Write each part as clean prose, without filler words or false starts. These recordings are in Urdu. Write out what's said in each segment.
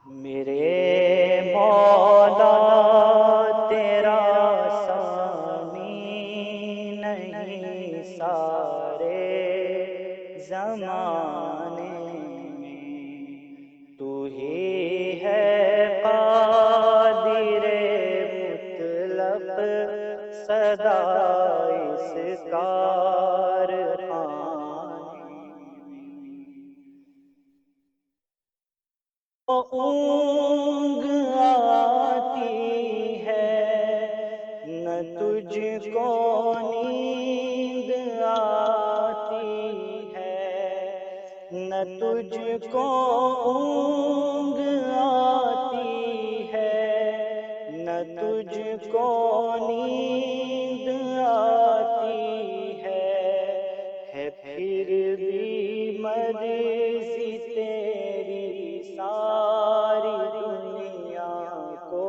میرے مولا تیرا ثانی نہیں سارے زمانے میں، تو ہی ہے قادر مطلق صدا اس کارخانے میں۔ اونگ آتی ہے نہ تجھ کو نیند آتی ہے، نہ تجھ کو اونگ آتی ہے، نہ تجھ کو نیند آتی ہے پھر بھی مرضی تیری ساری دنیا کو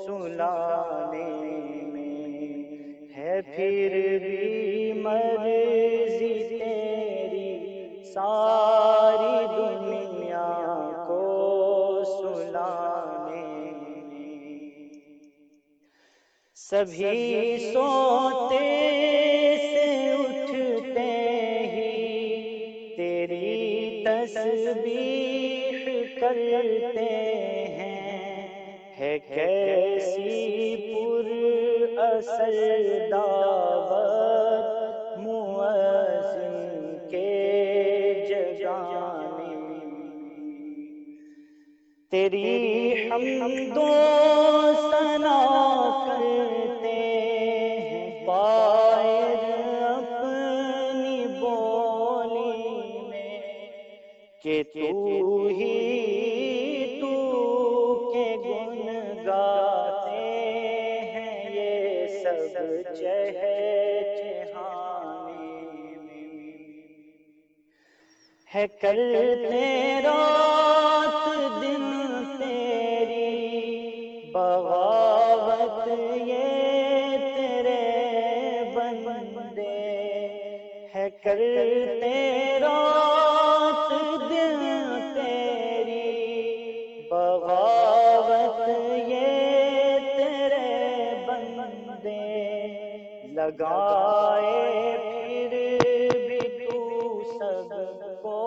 سلانے میں، ہے پھر بھی مرضی تیری ساری دنیا کو سلانے میں۔ سبھی سوتے سے اٹھتے ہی تیری تسبیح کرتے ہیں، ہے کیسی پر اثر دعوت مؤذن کے جگانے میں۔ تیری حمد و ثنا کرتے ہیں طائر اپنی بولی میں، کہ تو ہی تو کے گن گاتے ہیں یہ سب چہچہانے میں، ہے کرتے رات دن تیری بغاوت یہ تیرے بندے، ہے کرتے رات دن تیری بغاوت یہ تیرے بندے، لگائے پھر بھی تو سب کو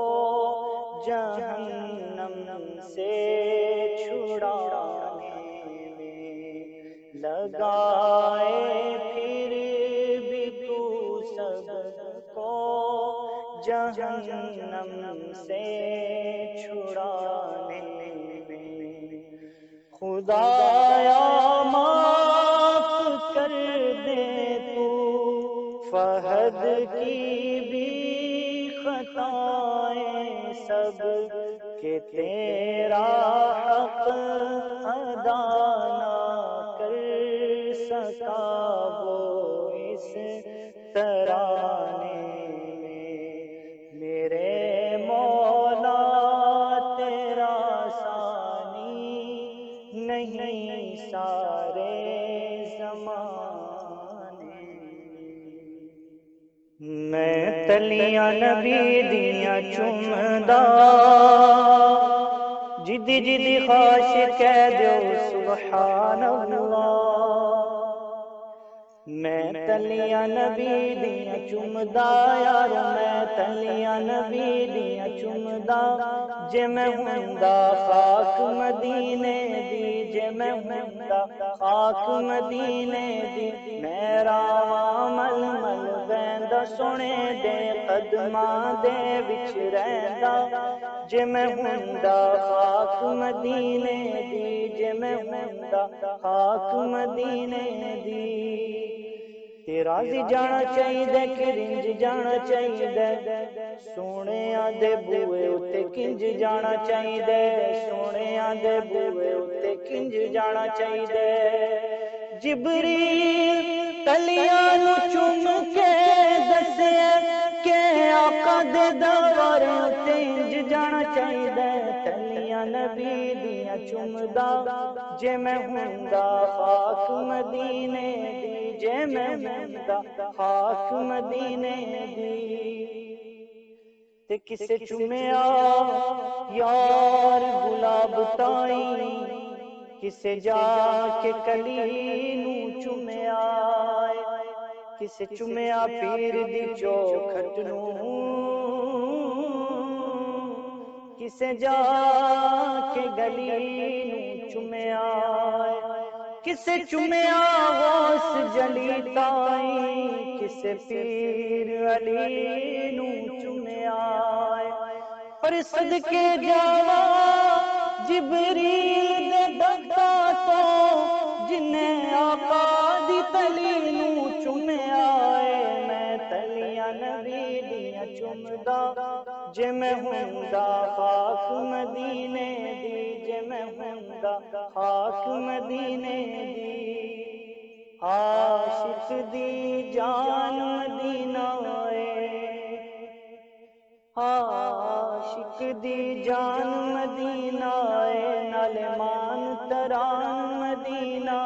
جہنم سے چھڑانے میں، لگائے پھر بھی تو سب کو جہنم سے چھڑانے میں۔ خدایا معاف کر دے تو فہد کی بھی خطائیں سب، کہ تیرا حق ادا نہ کر سکا وہ اس ترانے میں۔ میرے مولا تیرا ثانی نہیں سارے زمانے میں۔ میں تلیاں نبی دیاں چومدا، جدی جدی خواہش کہہ دیو سبحان اللہ۔ میں تلیاں نبی دیاں چومدا یارو، میں تلیاں نبی دیاں چومدا، جے میں ہوندا خاک مدینے دی، جے میں ہوندا خاک مدینے دی، میں راواں مل مل بیندا سونے دے قدماں دے وچ رہندا، جے میں ہوندا خاک مدینے دی، جے میں ہوندا خاک مدینے دی۔ تے راضی جانا چاہیے کہ رنج جانا چاہیے، سونیاں دے بوئے اتے کنج جانا چاہیے، سونیاں دے بوئے اتے کنج جانا چاہیے۔ جبریل تلیاں نو چوم کے دسے کہ آقا دے دربار اتے انج جانا چاہیے، تلیاں نبی دیاں چومدا، جے میں ہوندا خاک مدینے دی، جے میں ہوندا خاک مدینے دی۔ تے کسے چومیا یار گلاب بتائی کسے جا کے کلی نو چومیا کسے چومیا پیر دی چوکھٹ نو کسے جا کے گلی نو چومیا کسے چومیا غوث جلی تائی کسے پیر علی نو چومیا پر صدقے جاوا جبریل دے دتا تو جنہیں آقا دی تلی نو چومیا میں تلیاں نبی دیاں چومدا جے میں ہوندا خاک مدینے دی جے میں ہوندا خاک مدینے دی عاشق دی جان مدینہ عاشق دی جان مدینہ نال مان تران مدینہ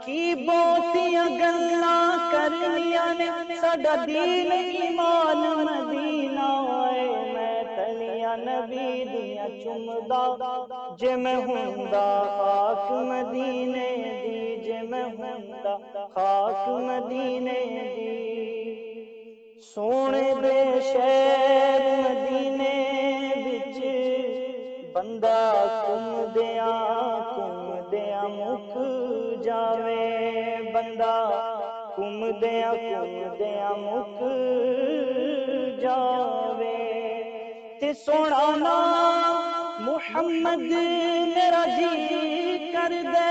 کی بہتیاں گلاں کرنیاں نے ساڈا دین ایمان مدینہ میں تلیاں نبی دیاں چومدا جے میں ہوندا خاک مدینے دی جے میں ہوندا خاک مدینے دی سونے دے شہر مدینے وچ بندہ کم دیاں مک جاوے بندہ کم دیاں مک جاوے تے سونا نام محمد میرا جی کر دے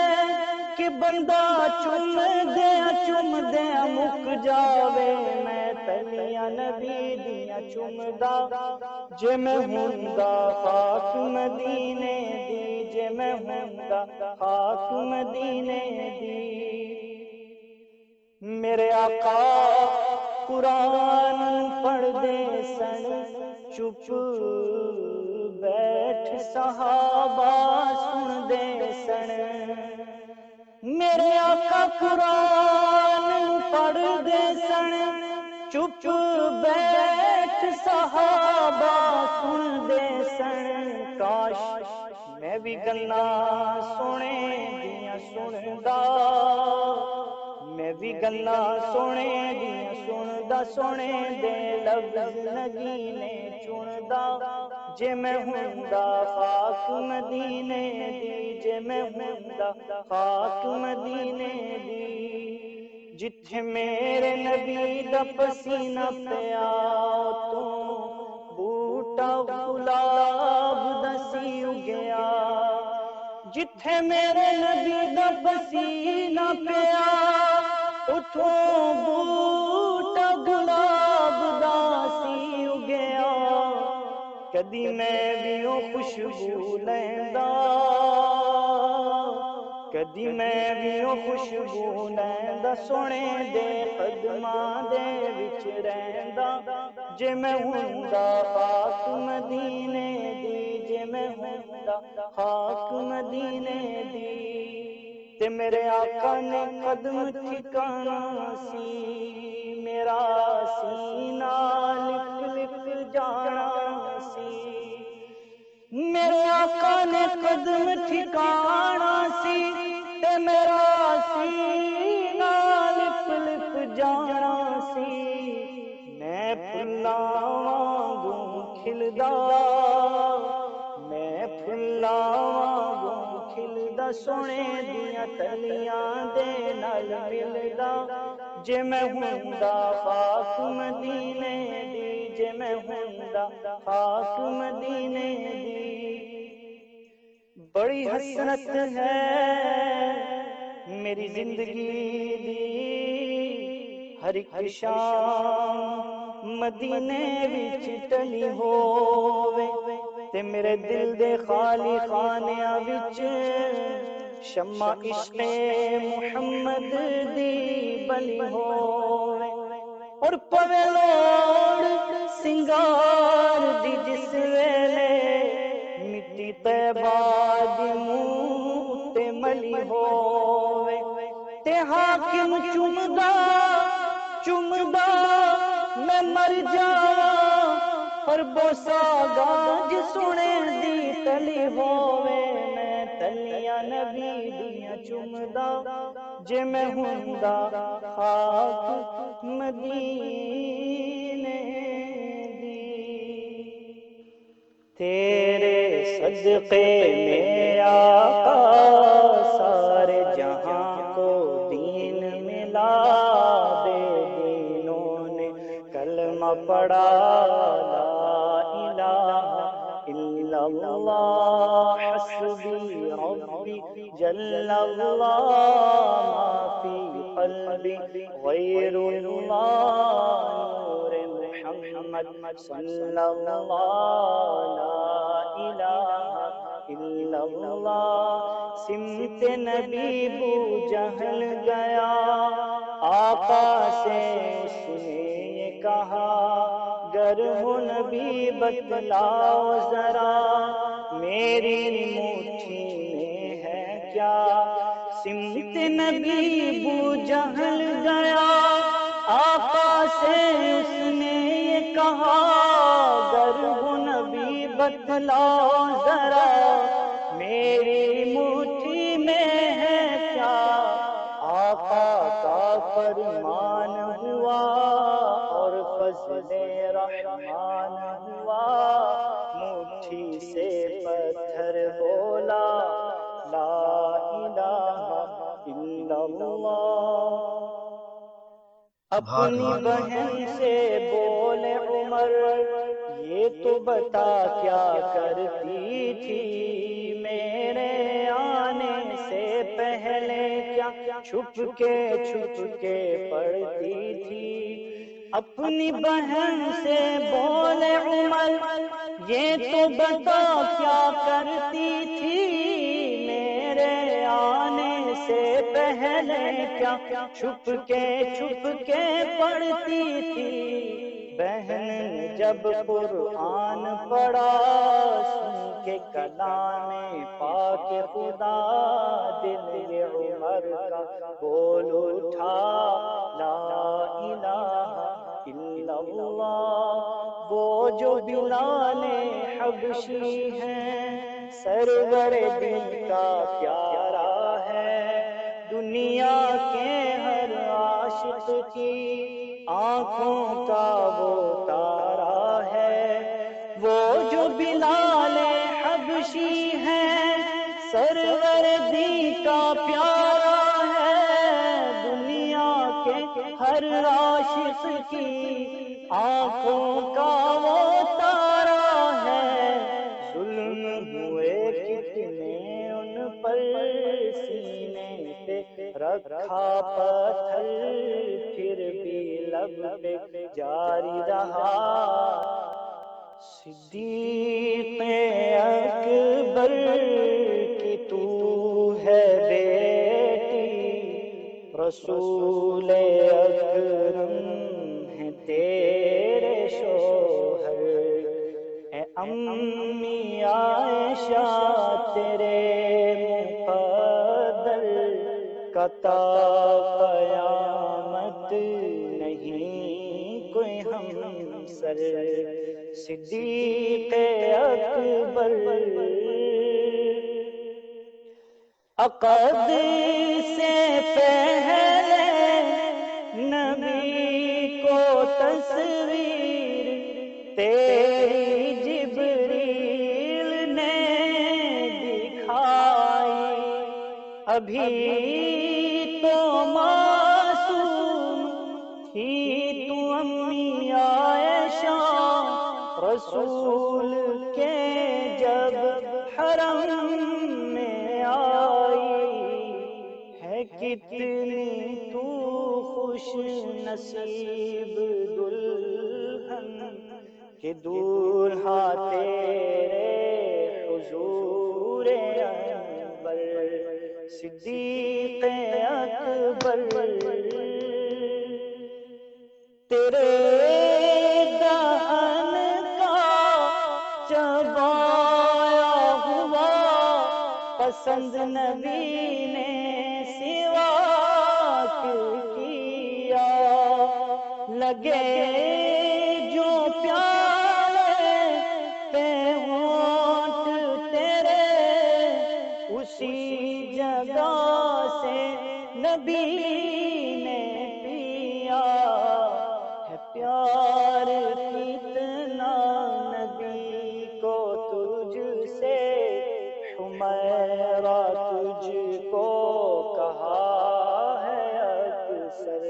کہ بندہ چوم دیا مک جاوے میں تلیاں نبی دیاں چومدا جے میں ہوندا خاک مدینے دی جے میں ہوندا خاک مدینے دی میرے آقا قرآن پڑھ دے سن چپ بیٹھ صحابہ سن دے سن میرے آقا قرآن پڑھ دے سن چپ بیٹھ صحابہ سن دے سن کاش میں بھی گلاں سونے دیاں سندا میں بھی گلاں سونے دیاں سندا سونے دے لفظ نگینے چندا جے میں ہوندا خاک مدینے دی جے میں ہوندا خاک مدینے دی جتھے میرے نبی دا پسینہ پیا تو بوٹا گلاب دا سی اگیا جتھے میرے نبی دا پسینہ پیا اتھوں بوٹا گلاب دا سی اگیا کدی میں بھی او خوشبو لیندا کدی میں بھی او خوشبو لیندا سونے دے قدماں دے وچ رہندا جے میں ہوندا خاک مدینے دی جے میں ہوندا خاک مدینے دی تے میرے آقا نے قدم ٹھکانا سی میرا سینہ لکھ لکھ جانا سی میرے آقا نے قدم ٹھکانا سی تے میرا سینہ لکھ لکھ جانا سی میں پھلاں وانگوں کھلدا میں پھلاں وانگوں کھلدا سونے دیاں تلیاں دے نال ملدا جے میں ہوندا خاک مدینے دی جے میں ہوندا خاک مدینے دی بڑی حسرت ہے میری زندگی دی ہر ایک شام مدینے وچ ٹلی ہووے تے میرے دل دے خالی خانیاں وچ شمع عشق محمد دی بلی ہووے اور پوے لوڑ سنگار دی جس ویلے مٹی طیبہ دی منہ تے ملی ہووے تے حاکم چومدا میں مر جاواں پر بوسا گاج سنے دی تلی ہووے تلیاں نبی دیاں چمدا جے میں ہوندا خاک مدینے دی تیرے صدقے میں آقا سارے جہاں کو دین ملا بے دینوں نے کلمہ پڑھا لا الہ الا اللہ حسبی ربی جل اللہ ما فی قلبی غیر اللہ نور محمد صلی اللہ لا الہ الا اللہ سمت نبی بو جہل گیا آقا سے اس نے یہ کہا گر ہو نبی بتلاؤ ذرا میری مٹھی میں ہے کیا سمت نبی بو جہل گیا آقا سے اس نے یہ کہا گر ہو نبی بتلاؤ ذرا میری مٹھی میں ہے کیا آقا کا فرمان ہوا اور فضل رحمان ہوا مٹھی سے پتھر بولا لا الہ الا اللہ اپنی بہن سے بولے عمر یہ تو بتا کیا کرتی تھی میرے آنے سے پہلے کیا چھپ کے پڑھتی تھی اپنی بہن سے بولے عمر یہ تو بتا کیا کرتی تھی میرے آنے سے پہلے کیا چھپ کے پڑھتی تھی بہن نے جب قرآن پڑھا سن کے کلام پاک خدا دل یہ عمر کا بول اٹھا لا الہ الا اللہ وہ جو بلال حبشی ہیں سرور دل کا پیارا ہے دنیا کے ہر عاشق کی آنکھوں کا وہ تارا ہے وہ جو بلال حبشی ہے سرور دی کا پیارا ہے دنیا کے ہر عاشق کی آنکھوں کا وہ تارا ہے ظلم ہوئے کتنے ان پر سینے پہ رکھا پتھر پھر بھی لب پہ جاری رہا صدیق اکبر کی تو ہے بیٹی رسول اکرم ہے تیرے شوہر اے امی عائشہ تیرے مقدر کا تا قیامت نہیں کوئی ہمسر صدیق اکبر عقد سے پہلے نبی کو تصویر تیری جبریل نے دکھائی ابھی تو معصوم تھی تو امی عائشہ رسول کے جب حرم میں آئی ہے کتنی تو خوش نصیب دلہن کہ دولہا تیرے حضور انور صدیق اکبر تیرے دہن کا چبایا ہوا پسند نبی نے سواک کیا لگے جو پیالے پہ ہونٹ تیرے اسی نبی نے پیا ہے پیار کتنا نبی کو تجھ سے حمیرہ تجھ کو کہا ہے اکثر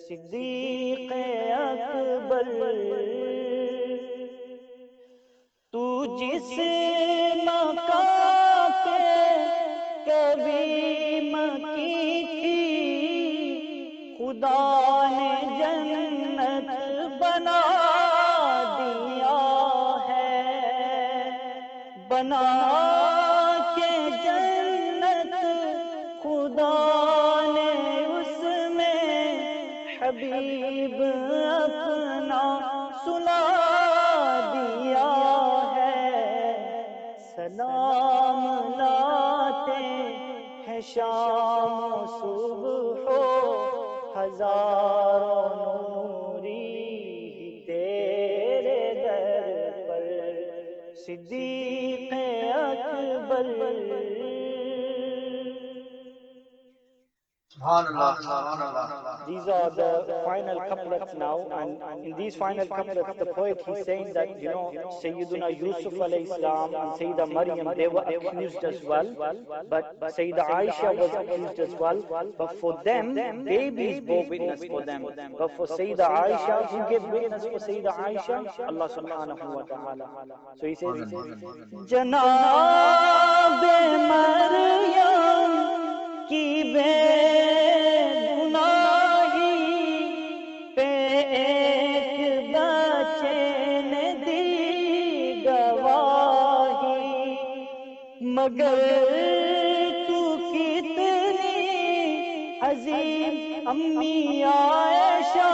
صدیق اکبر تو جس مقام پہ کبھی مکی تھی خدا نے جنت بنا دیا ہے بنا کے جنت خدا نے اس میں حبیب اپنا سلا دیا ہے سلام لاتے ہیں شام و صبح و ہزاروں نوری تیرے در پر صدیق اکبر These are the final couplets now, and in these final couplets, the poet he's saying that, Sayyiduna Yusuf alayhi salam and Sayyidah Maryam, they were accused as well, but Sayyidah Aisha was accused as well, but for them, babies bore witness for them. But for Sayyidah Aisha, who gave witness for Sayyidah Aisha? Allah subhanahu wa ta'ala. So he says, Janab Maryam ki مگر تو کتنی عظیم امی عائشہ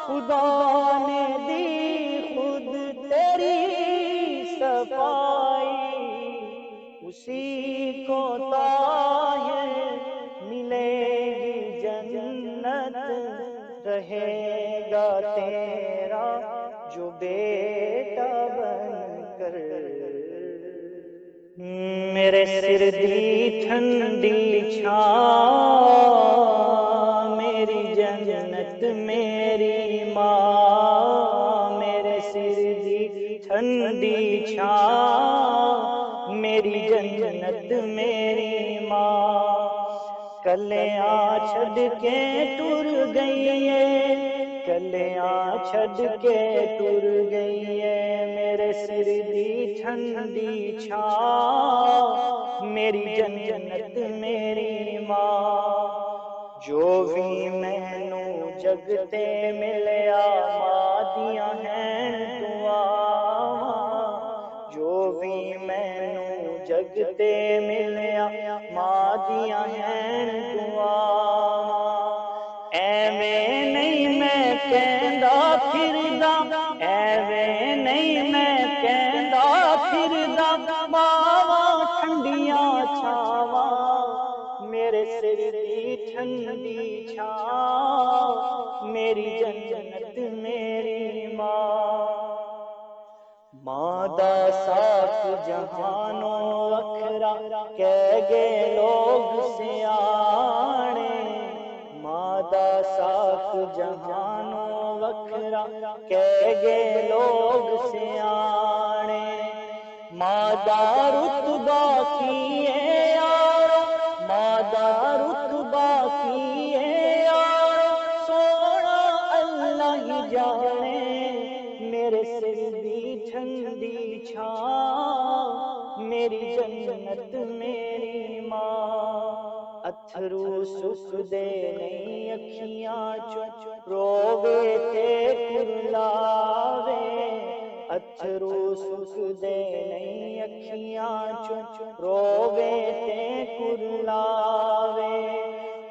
خدا نے دی خود تیری صفائی اسی کو طاہر ملے گی جنت رہے گا تیرا جو بیٹا بن کر میرے سر دی ٹھنڈی چھاں میری جنت میری ماں میرے سر دی ٹھنڈی چھاں میری جنت میری ماں کلیاں چھڑ کے ٹر گئی ہے کلیاں چھڑ کے ٹر گئی ہے میرے سر دی ٹھنڈی چھاں میری جنت میری ماں جو بھی مینوں جگتے ملیا مادیاں ہیں دعاواں جو بھی مینوں جگتے ملیا مادیاں ہیں دعاواں ایویں نہیں میں کہندا پھردا ایویں نہیں میں کہندا پھردا ماواں ٹھنڈیاں چھاواں میرے سر دی ٹھنڈی چھاں میری جنت میری ماں مادہ صاف جہانوں وکھرا کہہ گئے لوگ سیانے مادہ صاف جہانوں وکھرا کہہ گئے لوگ سیانے مادہ رتبہ کیے یارو مادہ رتبہ کیے یارو سونا اللہ ہی جانے میرے سر دی ٹھنڈی چھاں میری جنت میری ماں اتھرو سکھ دے نہیں اکھیاں چو رووے تے کرلاوے اتھرو سکھ دے نہیں اکھیاں چو رووے تے کرلاوے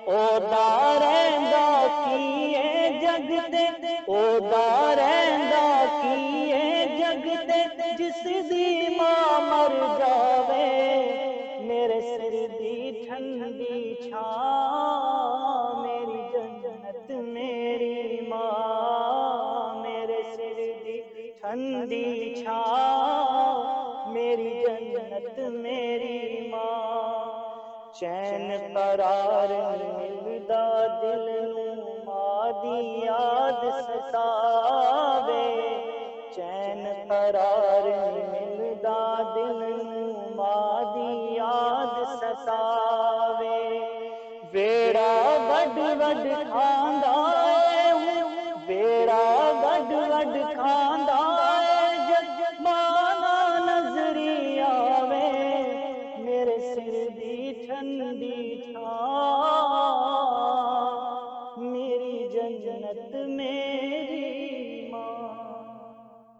او دا رہندا کیے جگ تے او دا رہندا کیے جگ تے جس دی ماں مر جاوے میرے سر دی ٹھنڈی چھاں میری جنت میری ماں میرے سر دی ٹھنڈی چھاں میری جنت میری ماں چین قرار ملدا دل نوں ماں دی یاد ستاوے چین قرار ملدا دل نوں ماں دی یاد ستاوے ویڑا وڈ وڈ کھاندا